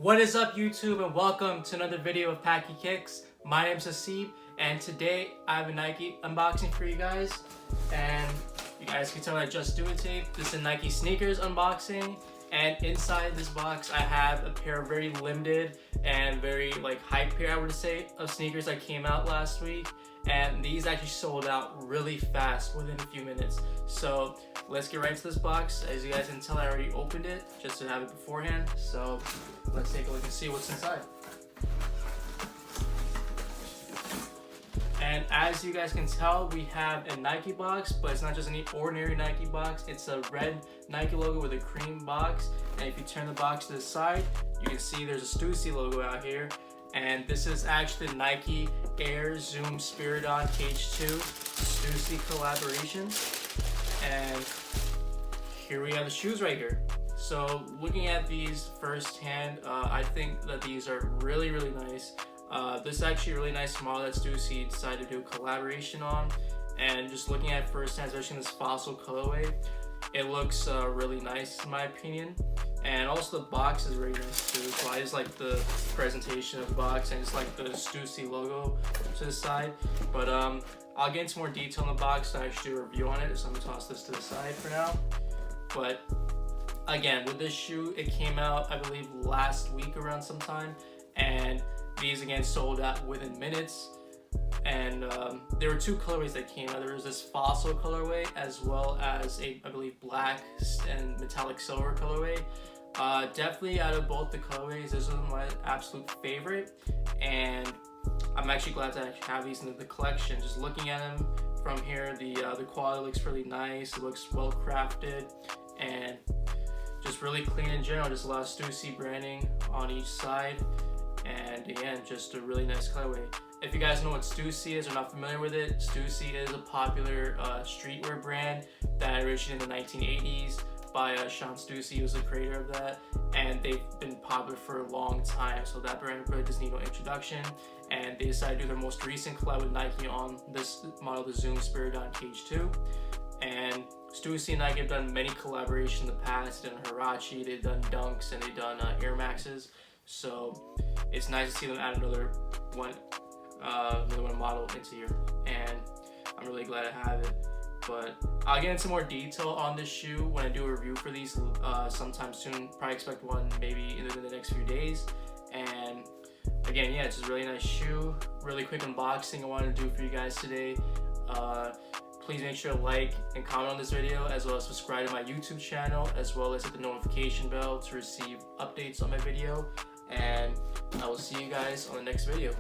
What is up, YouTube, and welcome to another video of Packy Kicks. My name is Hasib, and today I have a Nike unboxing for you guys. And you guys can tell I just do it tape. This is a Nike sneakers unboxing, and inside this box I have a pair of very limited and very hype pair, I would say, of sneakers that came out last week. And these actually sold out really fast within a few minutes. So let's get right into this box. As you guys can tell, I already opened it just to have it beforehand. So let's take a look and see what's inside. And as you guys can tell, we have a Nike box, but it's not just any ordinary Nike box. It's a red Nike logo with a cream box. And if you turn the box to the side, you can see there's a Stussy logo out here. And this is actually the Nike Air Zoom Spiridon Cage 2 Stussy collaboration. And here we have the shoes right here. So looking at these firsthand, I think that these are really nice. This is actually a really nice model that Stussy decided to do a collaboration on. And just looking at it firsthand, especially in this fossil colorway, it looks really nice in my opinion. And also the box is really nice too, so I just like the presentation of the box and just like the Stussy logo to the side. But I'll get into more detail in the box to actually do a review on it, so I'm gonna toss this to the side for now. But again, with this shoe, it came out I believe last week around sometime, and these again sold out within minutes. And there were two colorways that came out. There was this fossil colorway as well as I believe black and metallic silver colorway. Definitely out of both the colorways, this was my absolute favorite, and I'm actually glad to actually have these in the collection. Just looking at them from here, the quality looks really nice. It looks well crafted and just really clean in general. Just a lot of Stussy branding on each side, and again, just a really nice colorway. If you guys know what Stussy is or not familiar with it, Stussy is a popular streetwear brand that originated in the 1980s by Sean Stussy, who was the creator of that, and they've been popular for a long time, so that brand really doesn't need no introduction. And they decided to do their most recent collab with Nike on this model, the Zoom Spiridon Cage 2. And Stussy and Nike have done many collaborations in the past. They've done Huarache, they've done Dunks, and they've done Air Maxes. So it's nice to see them add another one model into here, and I'm really glad I have it. But I'll get into more detail on this shoe when I do a review for these sometime soon. Probably expect one maybe in the next few days. And again, yeah, it's just a really nice shoe. Really quick unboxing I wanted to do for you guys today. Please make sure to like and comment on this video, as well as subscribe to my YouTube channel, as well as hit the notification bell to receive updates on my video. And I will see you guys on the next video.